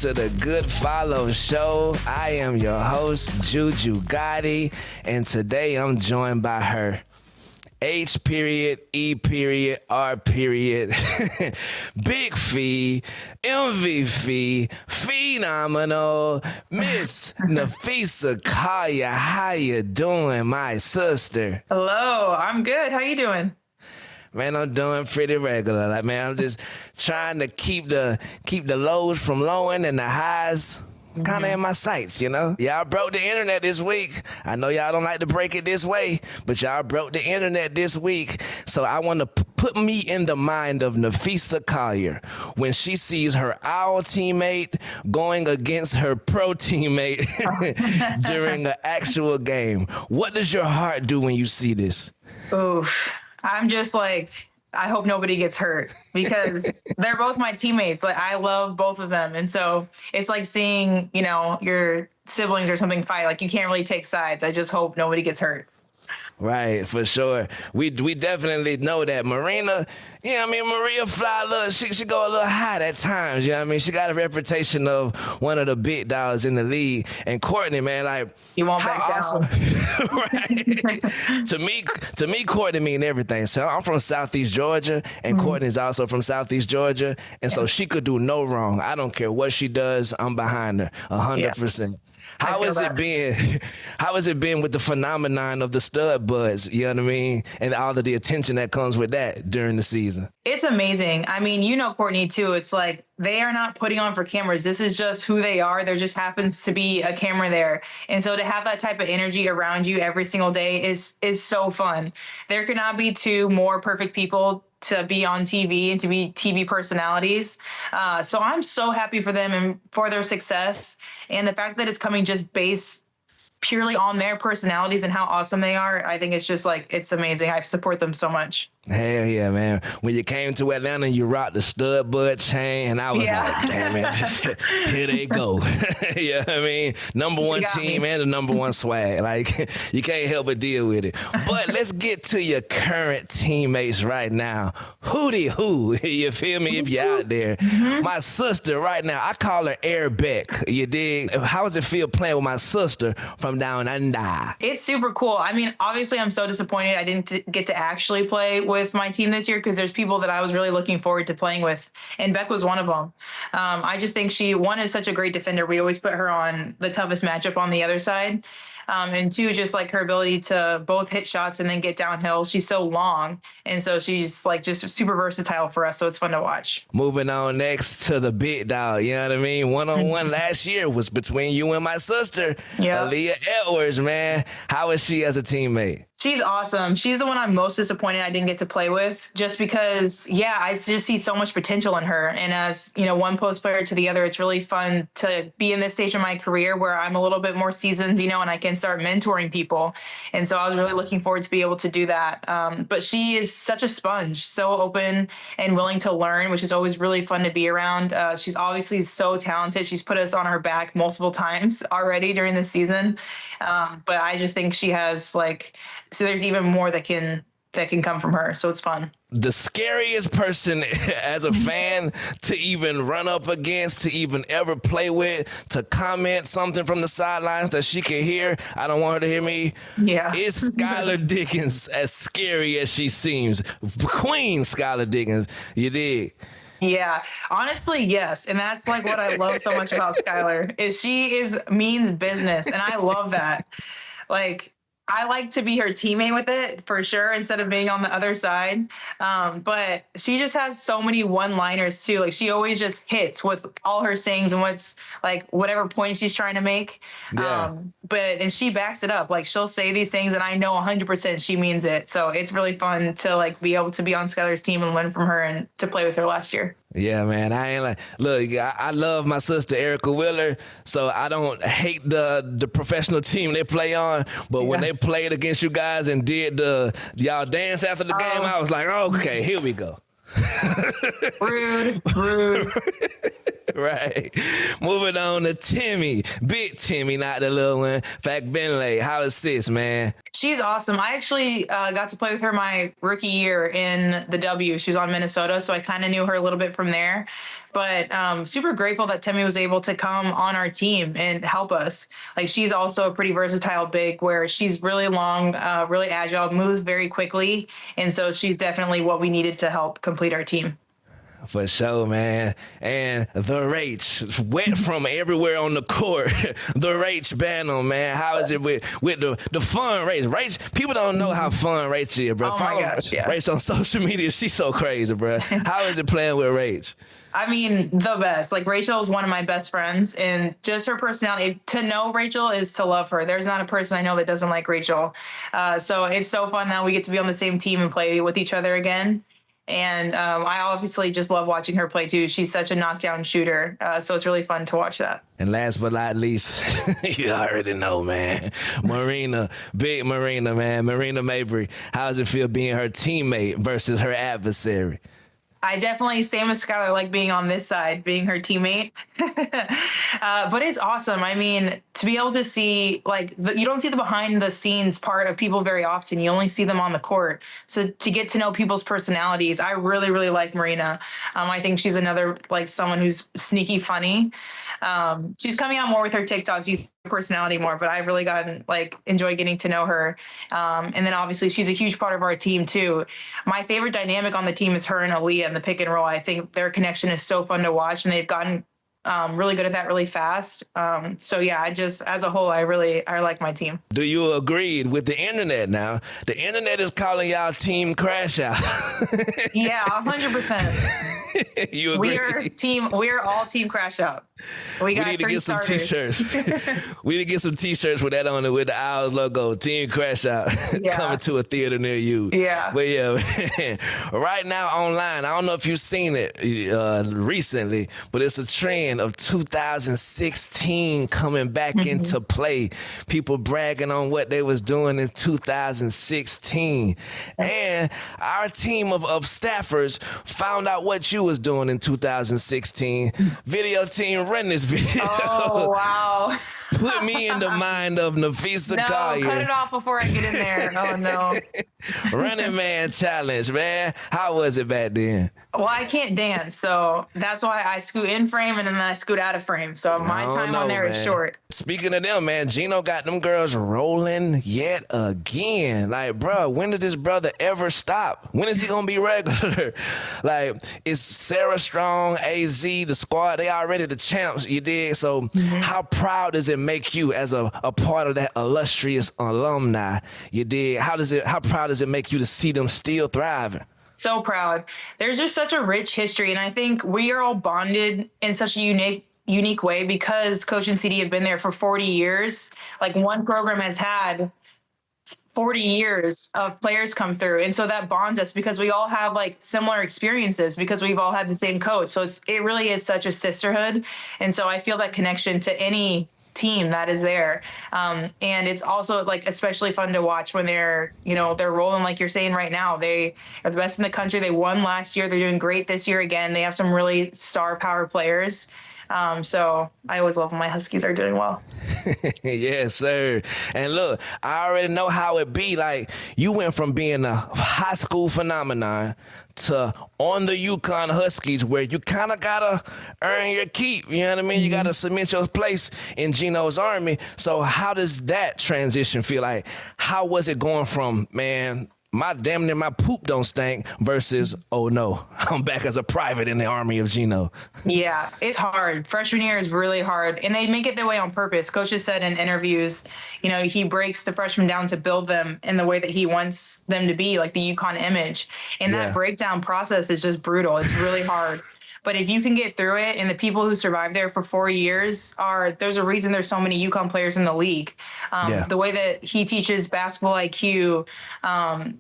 to the Good Follow Show. I am your host, Juju Gotti, and today I'm joined by her. H period, E period, R period, Big Phee, MVP, phenomenal, Miss Napheesa Collier. How you doing, my sister? Hello, I'm good. How you doing? Man, I'm doing pretty regular. Like, man, I'm just trying to keep the lows from lowing and the highs kind of in my sights, you know? Y'all broke the internet this week. I know y'all don't like to break it this way, but y'all broke the internet this week. So I want to put me in the mind of Napheesa Collier when she sees her owl teammate going against her pro teammate during an actual game. What does your heart do when you see this? Oof. I'm just like, I hope nobody gets hurt because they're both my teammates. Like, I love both of them. And so it's like seeing, you know, your siblings or something fight. Like, you can't really take sides. I just hope nobody gets hurt. Right, for sure. We definitely know that. Marina, Maria fly a little, she go a little hot at times, you know what I mean? She got a reputation of one of the big dogs in the league. And Courtney, man, like, you won't back awesome. Down. Right. To me, Courtney mean everything. So I'm from Southeast Georgia, and Courtney's also from Southeast Georgia. And so she could do no wrong. I don't care what she does, I'm behind her 100%. How has it been with the phenomenon of the Studbudz, you know what I mean? And all of the attention that comes with that during the season. It's amazing. I mean, you know, Courtney, too. It's like they are not putting on for cameras. This is just who they are. There just happens to be a camera there. And so to have that type of energy around you every single day is so fun. There could not be two more perfect people to be on TV and to be TV personalities. So I'm so happy for them and for their success. And the fact that it's coming just based purely on their personalities and how awesome they are, I think it's just like, it's amazing. I support them so much. Hell yeah, man. When you came to Atlanta, you rocked the Studbudz chain, and I was like, damn it, here they go. You know what I mean? Number one team and the number one swag. Like, you can't help but deal with it. But let's get to your current teammates right now. Hootie who, you feel me, if you're out there. My sister right now, I call her Air Beck, you dig? How does it feel playing with my sister from down under? It's super cool. I mean, obviously, I'm so disappointed I didn't get to actually play with my team this year because there's people that I was really looking forward to playing with, and Beck was one of them. I just think she, one, is such a great defender. We always put her on the toughest matchup on the other side. And two, just like her ability to both hit shots and then get downhill. She's so long. And so she's like just super versatile for us. So it's fun to watch. Moving on next to the big dog. You know what I mean? One-on-one last year was between you and my sister, Aaliyah Edwards, man. How is she as a teammate? She's awesome. She's the one I'm most disappointed I didn't get to play with just because, I just see so much potential in her. And as, one post player to the other, it's really fun to be in this stage of my career where I'm a little bit more seasoned, and I can start mentoring people. And so I was really looking forward to be able to do that. But she is such a sponge, so open and willing to learn, which is always really fun to be around. She's obviously so talented. She's put us on her back multiple times already during the season. But I just think she has so there's even more that can come from her. So it's fun. The scariest person as a fan to even run up against, to even ever play with, to comment something from the sidelines that she can hear. I don't want her to hear me. Yeah. Is Skylar Diggins as scary as she seems? Queen Skylar Diggins, you dig? Yeah, honestly, yes. And that's like what I love so much about Skylar is she means business. And I love that. Like, I like to be her teammate with it for sure, instead of being on the other side. But she just has so many one-liners too. Like, she always just hits with all her sayings and whatever point she's trying to make. Yeah. And she backs it up. Like, she'll say these things and I know 100% she means it. So it's really fun to be able to be on Skylar's team and learn from her and to play with her last year. Yeah, man. I love my sister Erica Wheeler, so I don't hate the professional team they play on. But when they played against you guys and did y'all dance after the game, I was like, okay, here we go. Rude. Right. Moving on to Temi. Big Temi, not the little one. Fagbenle. How is sis, man? She's awesome. I actually got to play with her my rookie year in the W. She was on Minnesota, so I kind of knew her a little bit from there. But super grateful that Temi was able to come on our team and help us. Like, she's also a pretty versatile big where she's really long, really agile, moves very quickly. And so she's definitely what we needed to help complete our team. For sure, man. And the Rach, went from everywhere on the court. The Rach Banham, man. How is it with the fun Rach? Rach, people don't know how fun Rach is, bro. Oh Follow my gosh, yeah. Rach on social media. She's so crazy, bro. How is it playing with Rach? I mean, the best. Like, Rachel is one of my best friends, and just her personality. To know Rachel is to love her. There's not a person I know that doesn't like Rachel. So it's so fun that we get to be on the same team and play with each other again. And I obviously just love watching her play, too. She's such a knockdown shooter. So it's really fun to watch that. And last but not least, you already know, man. Marina, big Marina, man. Marina Mabrey. How does it feel being her teammate versus her adversary? I definitely, same as Skylar, like being on this side, being her teammate. But it's awesome. I mean, to be able to see, like, you don't see the behind the scenes part of people very often. You only see them on the court. So to get to know people's personalities, I really, really like Marina. I think she's another, like, someone who's sneaky funny. She's coming out more with her TikToks. She's personality more, but I've really enjoy getting to know her. And then obviously she's a huge part of our team too. My favorite dynamic on the team is her and Aaliyah in the pick and roll. I think their connection is so fun to watch, and they've gotten really good at that really fast. So yeah, as a whole, I like my team. Do you agree with the internet now? The internet is calling y'all Team Crashout. Yeah, 100%. You agree? We're all Team Crashout. We need to get some t-shirts. We need to get some t-shirts with that on it, with the Owls logo, Team Crashout, yeah. Coming to a theater near you. Yeah. But yeah, right now online, I don't know if you've seen it recently, but it's a trend of 2016 coming back into play. People bragging on what they was doing in 2016. And our team of staffers found out what you was doing in 2016. Video team, run this video. Oh, wow. Put me in the mind of Napheesa Collier. No, cut it off before I get in there. Oh, no. Running Man Challenge, man. How was it back then? Well, I can't dance, so that's why I scoot in frame and then I scoot out of frame. So my time on there is short. Speaking of them, man, Geno got them girls rolling yet again. Like, bro, when did this brother ever stop? When is he going to be regular? Like, it's Sarah Strong, AZ, the squad, they already the champs, you dig? So how proud does it make you as a part of that illustrious alumni, you dig? How proud does it make you to see them still thriving? So proud. There's just such a rich history, and I think we are all bonded in such a unique way because Coach and CD have been there for 40 years. Like, one program has had 40 years of players come through. And so that bonds us because we all have like similar experiences because we've all had the same coach. So it really is such a sisterhood. And so I feel that connection to any team that is there. And it's also like especially fun to watch when they're rolling like you're saying right now. They are the best in the country. They won last year. They're doing great this year again. They have some really star power players. So I always love when my Huskies are doing well. Yes, sir. And look, I already know how it be. Like, you went from being a high school phenomenon to on the UConn Huskies, where you kind of got to earn your keep. You know what I mean? You got to cement your place in Geno's army. So how does that transition feel like? How was it going from, man, my poop don't stink versus, oh no, I'm back as a private in the army of Geno? Yeah, it's hard. Freshman year is really hard, and they make it that way on purpose. Coach has said in interviews, he breaks the freshmen down to build them in the way that he wants them to be, like the UConn image. And that breakdown process is just brutal. It's really hard. But if you can get through it, and the people who survived there for 4 years there's a reason there's so many UConn players in the league. The way that he teaches basketball IQ,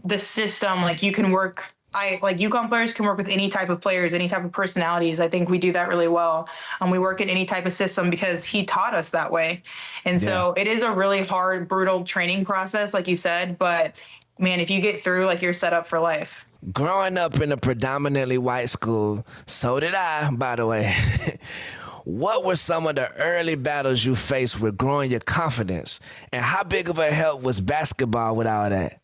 the system, like you can work. UConn players can work with any type of players, any type of personalities. I think we do that really well. We work in any type of system because he taught us that way. And so it is a really hard, brutal training process, like you said. But man, if you get through, like, you're set up for life. Growing up in a predominantly white school, so did I, by the way. what were some of the early battles you faced with growing your confidence? And how big of a help was basketball with all that?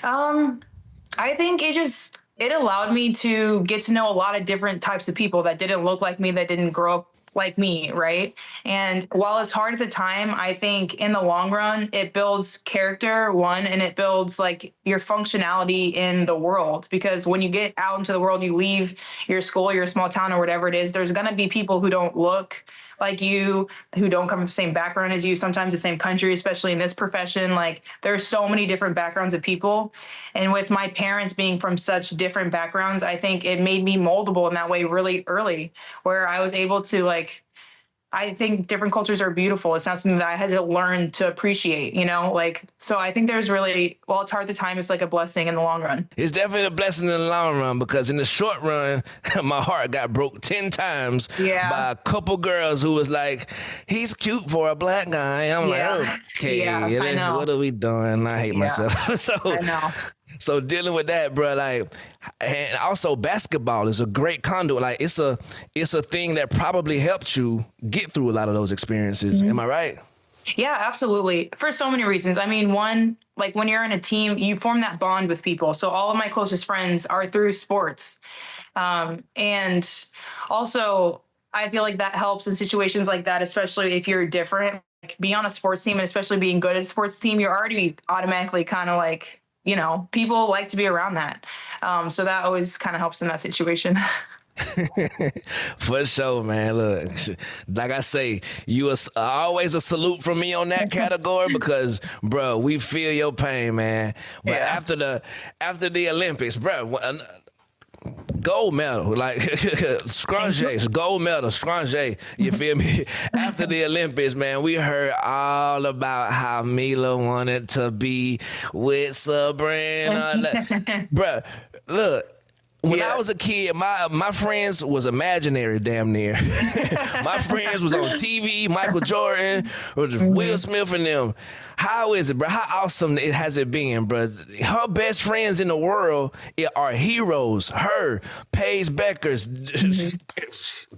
I think it allowed me to get to know a lot of different types of people that didn't look like me, that didn't grow up like me, right? And while it's hard at the time, I think in the long run, it builds character, one, and it builds like your functionality in the world. Because when you get out into the world, you leave your school, your small town, or whatever it is, there's going to be people who don't look like you, who don't come from the same background as you, sometimes the same country, especially in this profession. Like there's so many different backgrounds of people. And with my parents being from such different backgrounds, I think it made me moldable in that way really early, where I was able to I think different cultures are beautiful. It's not something that I had to learn to appreciate, so I think there's really, while it's hard at the time, it's like a blessing in the long run. It's definitely a blessing in the long run, because in the short run, my heart got broke 10 times by a couple girls who was like, he's cute for a black guy. I'm like, okay, I know. What are we doing? I hate myself. I know. So dealing with that, bro, and also basketball is a great conduit. It's a thing that probably helped you get through a lot of those experiences. Mm-hmm. Am I right? Yeah, absolutely. For so many reasons. I mean, one, like when you're in a team, you form that bond with people. So all of my closest friends are through sports. And also I feel like that helps in situations like that, especially if you're different. Like being on a sports team, and especially being good at a sports team, you're already automatically kind of like, people like to be around that. So that always kind of helps in that situation. For sure, man. Look, like I say, you are always a salute from me on that category because, bro, we feel your pain, man. But after the Olympics, bro, gold medal, like scrunch, gold medal, scrunch. You feel me? After the Olympics, man, we heard all about how Mila wanted to be with Sabrina. Bruh, look. When I was a kid, my friends was imaginary, damn near. My friends was on TV, Michael Jordan, or Will Smith and them. How is it, bro? How awesome has it been, bro? Her best friends in the world are heroes. Her, Paige Beckers.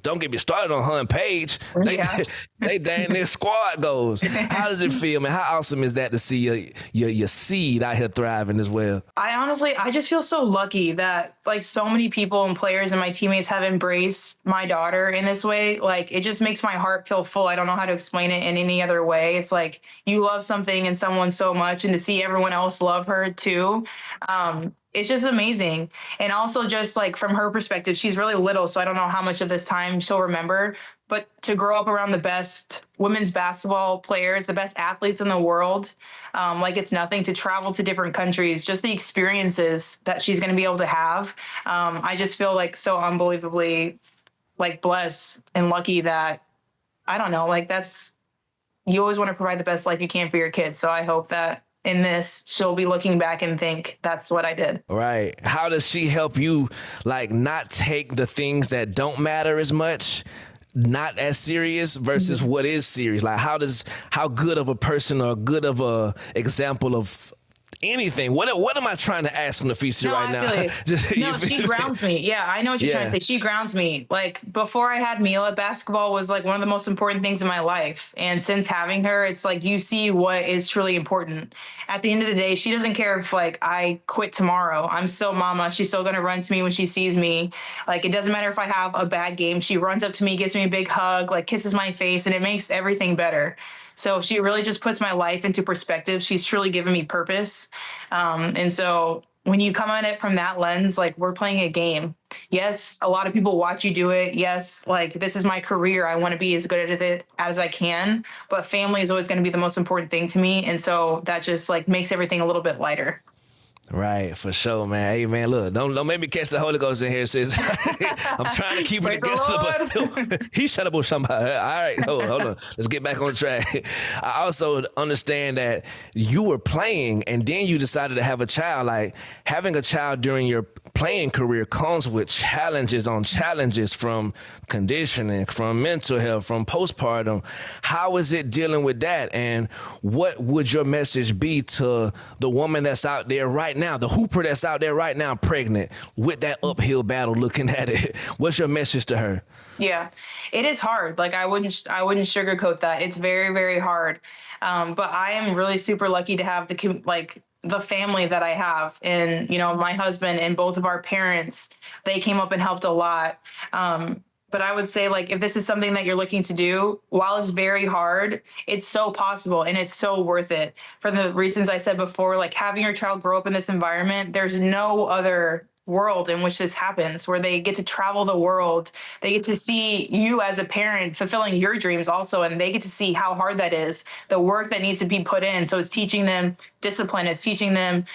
Don't get me started on her and Paige. They damn near squad goals. How does it feel, man? How awesome is that to see your seed out here thriving as well? I just feel so lucky that so many people and players and my teammates have embraced my daughter in this way. Like it just makes my heart feel full. I don't know how to explain it in any other way. It's like you love something and someone so much, and to see everyone else love her too. It's just amazing. And also just from her perspective, she's really little, so I don't know how much of this time she'll remember, but to grow up around the best women's basketball players, the best athletes in the world, it's nothing, to travel to different countries, just the experiences that she's going to be able to have. I just feel so unbelievably blessed and lucky that, I don't know, you always want to provide the best life you can for your kids. So I hope that in this, she'll be looking back and think that's what I did. Right. How does she help you not take the things that don't matter as much, not as serious, versus what is serious? How good of a person or good of a example of anything? What am I trying to ask from Napheesa right now? She grounds me. Yeah, I know what you're trying to say. She grounds me. Before I had Mila, basketball was one of the most important things in my life. And since having her, it's you see what is truly important. At the end of the day, she doesn't care if I quit tomorrow. I'm still mama. She's still going to run to me when she sees me. It doesn't matter if I have a bad game. She runs up to me, gives me a big hug, kisses my face, and it makes everything better. So she really just puts my life into perspective. She's truly given me purpose. And so when you come at it from that lens, we're playing a game. Yes, a lot of people watch you do it. Yes, this is my career. I want to be as good at it as I can. But family is always going to be the most important thing to me. And so that just makes everything a little bit lighter. Right, for sure, man. Hey, man, look, don't make me catch the Holy Ghost in here, sis. I'm trying to keep it together, but he shut up on somebody. All right, hold on. Let's get back on track. I also understand that you were playing and then you decided to have a child. Having a child during your playing career comes with challenges on challenges, from conditioning, from mental health, from postpartum. How is it dealing with that? And what would your message be to the woman that's out there right now, the hooper that's out there right now pregnant with that uphill battle looking at it? What's your message to her? Yeah, it is hard. Like I wouldn't sugarcoat that. It's very, very hard. But I am really super lucky to have the family that I have, and, you know, my husband and both of our parents, they came up and helped a lot. But I would say, like, if this is something that you're looking to do, while it's very hard, it's so possible and it's so worth it for the reasons I said before. Like, having your child grow up in this environment, there's no other world in which this happens, where they get to travel the world. They get to see you as a parent fulfilling your dreams also, and they get to see how hard that is, the work that needs to be put in. So it's teaching them discipline, it's teaching them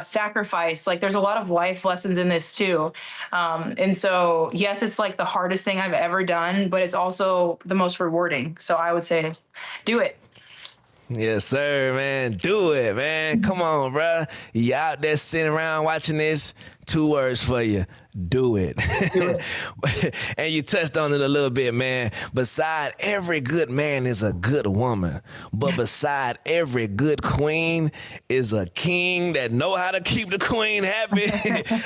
sacrifice. Like, there's a lot of life lessons in this too. And so, yes, it's like the hardest thing I've ever done, but it's also the most rewarding. So I would say, do it. Yes, sir, man. Do it, man. Come on, bro. You out there sitting around watching this, 2 words for you. Do it. Do it. And you touched on it a little bit, man. Beside every good man is a good woman. But beside every good queen is a king that know how to keep the queen happy.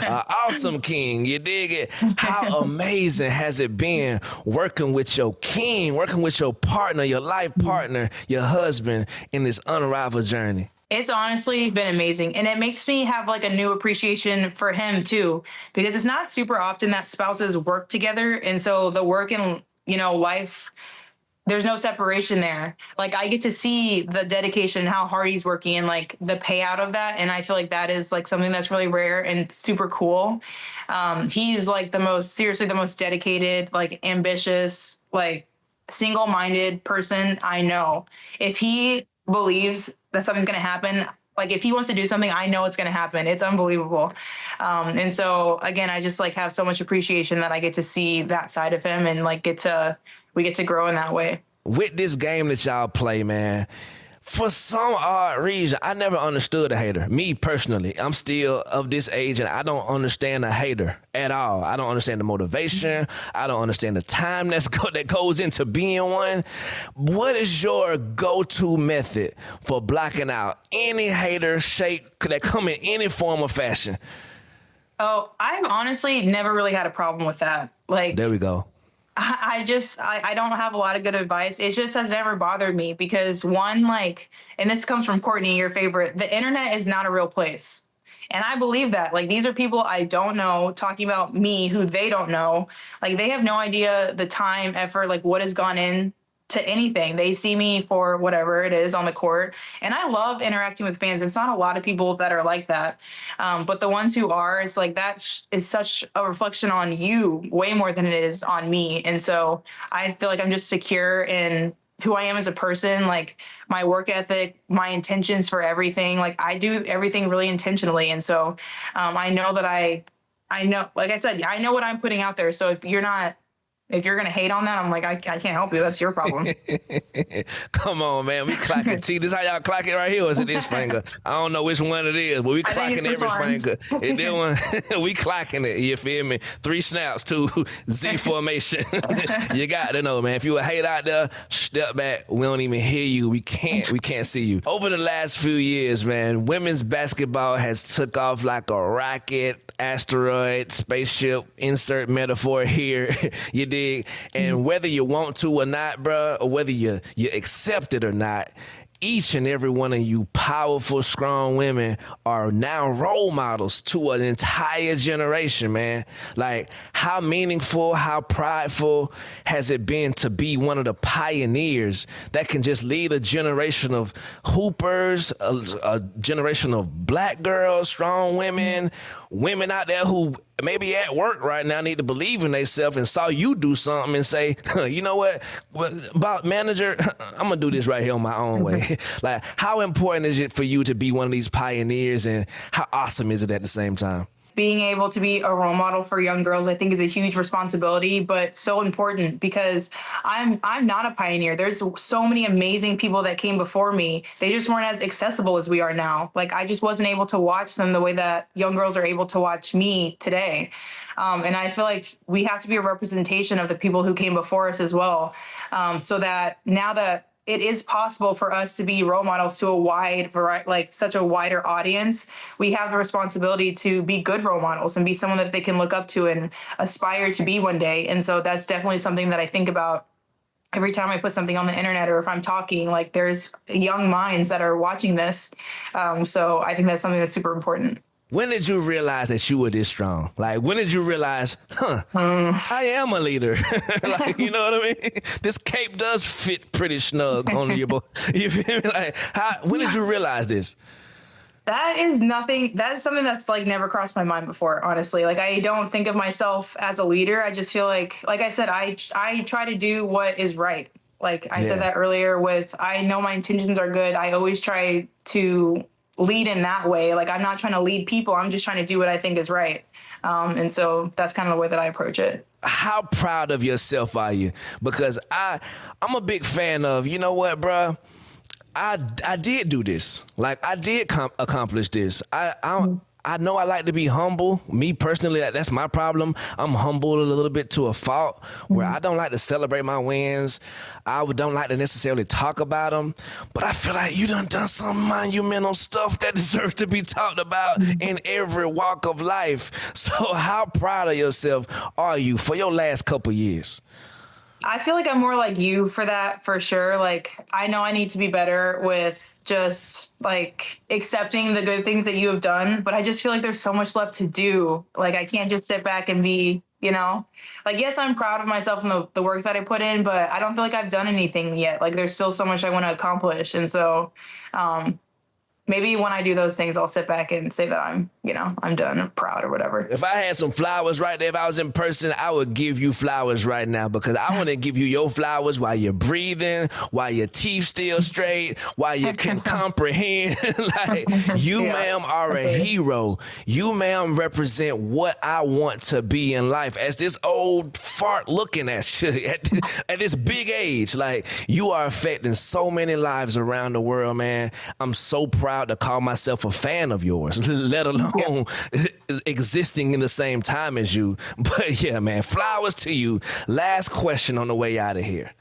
An awesome king. You dig it? How amazing has it been working with your king, working with your partner, your life partner, your husband in this unrivaled journey? It's honestly been amazing. And it makes me have like a new appreciation for him too, because it's not super often that spouses work together. And so the work and, you know, life, there's no separation there. Like, I get to see the dedication, how hard he's working, and like the payout of that. And I feel like that is like something that's really rare and super cool. He's like the most dedicated, like ambitious, like single-minded person I know. If he believes that something's going to happen, like if he wants to do something, I know it's going to happen. It's unbelievable. And so again, I just like have so much appreciation that I get to see that side of him, and like we get to grow in that way. With this game that y'all play, man, for some odd reason, I never understood a hater. Me personally, I'm still of this age, and I don't understand a hater at all. I don't understand the motivation. I don't understand the time that goes into being one. What is your go-to method for blocking out any hater shape that come in any form or fashion? Oh, I've honestly never really had a problem with that. Like, there we go. I don't have a lot of good advice. It just has never bothered me because, one, like, and this comes from Courtney, your favorite, the internet is not a real place. And I believe that. Like, these are people I don't know talking about me who they don't know. Like, they have no idea the time, effort, like what has gone in to anything. They see me for whatever it is on the court. And I love interacting with fans. It's not a lot of people that are like that. But the ones who are, it's like that is such a reflection on you way more than it is on me. And so I feel like I'm just secure in who I am as a person, like my work ethic, my intentions for everything. Like, I do everything really intentionally. And so I know that I know, like I said, I know what I'm putting out there. So if you're going to hate on that, I'm like, I can't help you. That's your problem. Come on, man. We clocking. See, this how y'all clock it right here, or is it this finger? I don't know which one it is, but we clocking every finger. It did one. We clocking it. You feel me? 3 snaps to Z formation. You got to know, man. If you a hate out there, step back. We don't even hear you. We can't see you. Over the last few years, man, women's basketball has took off like a rocket, asteroid, spaceship, insert metaphor here. You did. And whether you want to or not, bro, or whether you accept it or not, each and every one of you powerful, strong women are now role models to an entire generation, man. Like, how meaningful, how prideful has it been to be one of the pioneers that can just lead a generation of hoopers, a generation of black girls, strong women, women out there who maybe at work right now need to believe in themselves and saw you do something and say, you know what, about manager, I'm going to do this right here on my own way. Like, how important is it for you to be one of these pioneers, and how awesome is it at the same time? being able to be a role model for young girls, I think, is a huge responsibility, but so important because I'm not a pioneer. There's so many amazing people that came before me. They just weren't as accessible as we are now. Like, I just wasn't able to watch them the way that young girls are able to watch me today. And I feel like we have to be a representation of the people who came before us as well, so that now that it is possible for us to be role models to a wide variety, like such a wider audience, we have the responsibility to be good role models and be someone that they can look up to and aspire to be one day. And so that's definitely something that I think about every time I put something on the internet, or if I'm talking, like, there's young minds that are watching this. So I think that's something that's super important. When did you realize that you were this strong? Like, when did you realize, I am a leader? Like, you know what I mean? This cape does fit pretty snug on your boy. You feel me? Like, when did you realize this? That is something that's like never crossed my mind before, honestly. Like, I don't think of myself as a leader. I just feel like I said, I try to do what is right. Like I said that earlier with, I know my intentions are good. I always try to lead in that way. Like, I'm not trying to lead people. I'm just trying to do what I think is right. And so that's kind of the way that I approach it. How proud of yourself are you? Because I'm a big fan of, you know what, bruh? I did do this. Like, I did accomplish this. I know I like to be humble. Me personally, that's my problem. I'm humbled a little bit to a fault where I don't like to celebrate my wins. I don't like to necessarily talk about them. But I feel like you done some monumental stuff that deserves to be talked about in every walk of life. So how proud of yourself are you for your last couple years? I feel like I'm more like you for that, for sure. Like, I know I need to be better with just like accepting the good things that you have done, but I just feel like there's so much left to do. Like, I can't just sit back and be, like, yes, I'm proud of myself and the work that I put in, but I don't feel like I've done anything yet. Like, there's still so much I want to accomplish. And so, maybe when I do those things, I'll sit back and say that I'm done or proud or whatever. If I had some flowers right there, if I was in person, I would give you flowers right now, because I want to give you your flowers while you're breathing, while your teeth still straight, while you can comprehend. Like, you, ma'am, are a hero. You, ma'am, represent what I want to be in life. As this old fart looking at you at this big age, like, you are affecting so many lives around the world, man. I'm so proud to call myself a fan of yours, let alone existing in the same time as you. But yeah, man, flowers to you. Last question on the way out of here.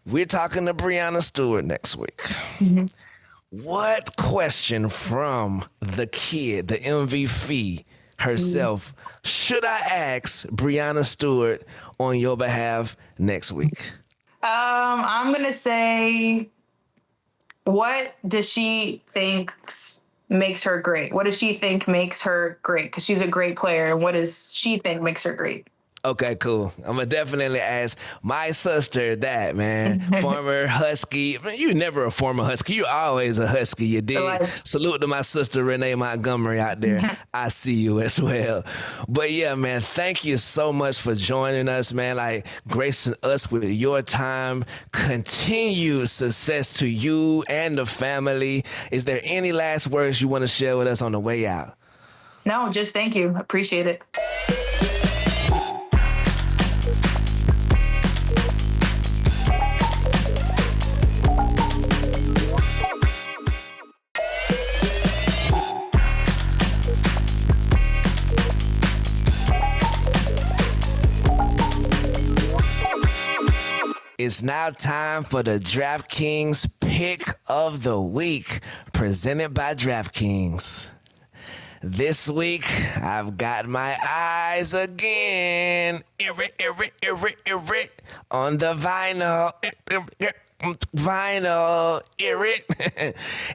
We're talking to Breanna Stewart next week. Mm-hmm. What question from the kid, the MV Phee herself, should I ask Breanna Stewart on your behalf next week? I'm going to say, what does she think makes her great? What does she think makes her great? Because she's a great player. What does she think makes her great? Okay, cool. I'm going to definitely ask my sister that, man. Former Husky. Man, you never a former Husky. You're always a Husky. You did. Salute to my sister, Renee Montgomery, out there. I see you as well. But yeah, man, thank you so much for joining us, man. Like, gracing us with your time. Continued success to you and the family. Is there any last words you want to share with us on the way out? No, just thank you. Appreciate it. It's now time for the DraftKings Pick of the Week, presented by DraftKings. This week, I've got my eyes again on the vinyl.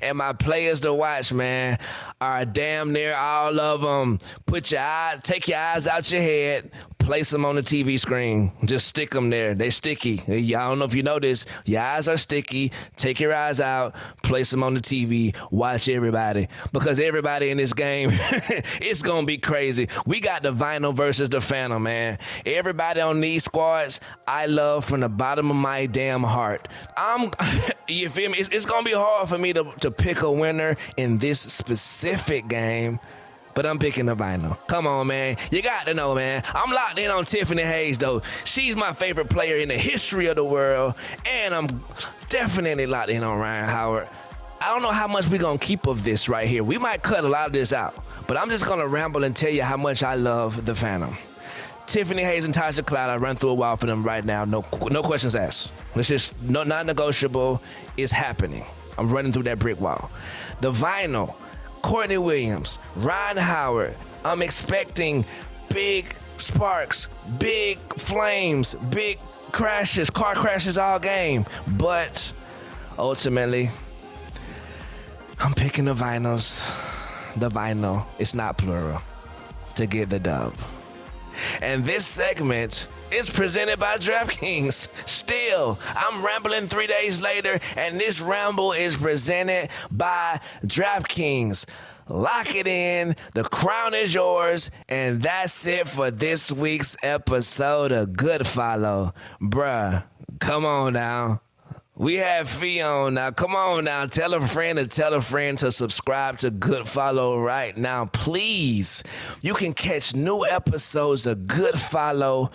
And my players to watch, man, are damn near all of them. Take your eyes out your head, place them on the TV screen. Just stick them there. They're sticky. I don't know if you know this. Your eyes are sticky. Take your eyes out, place them on the TV, watch everybody. Because everybody in this game, it's going to be crazy. We got the vinyl versus the phantom, man. Everybody on these squads, I love from the bottom of my damn heart. You feel me? It's going to be hard for me to pick a winner in this specific game. but I'm picking the vinyl. Come on, man. You got to know, man. I'm locked in on Tiffany Hayes, though. She's my favorite player in the history of the world, and I'm definitely locked in on Ryan Howard. I don't know how much we're going to keep of this right here. We might cut a lot of this out, but I'm just going to ramble and tell you how much I love the Phantom. Tiffany Hayes and Tasha Cloud, I run through a while for them right now. No questions asked. It's just non-negotiable. It's happening. I'm running through that brick wall. The vinyl, Courtney Williams, Ryan Howard. I'm expecting big sparks, big flames, big crashes, car crashes all game. But ultimately, I'm picking the vinyls. The vinyl, it's not plural, to get the dub. And this segment is presented by DraftKings. Still, I'm rambling 3 days later, and this ramble is presented by DraftKings. Lock it in. The crown is yours. And that's it for this week's episode of Good Follow. Bruh, come on now. We have Phee on now. Come on now. Tell a friend to subscribe to Good Follow right now. Please. You can catch new episodes of Good Follow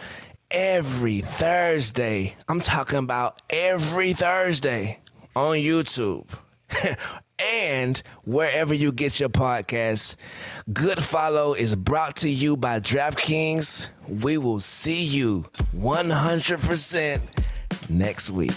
every Thursday. I'm talking about every Thursday on YouTube. And wherever you get your podcasts. Good Follow is brought to you by DraftKings. We will see you 100% next week.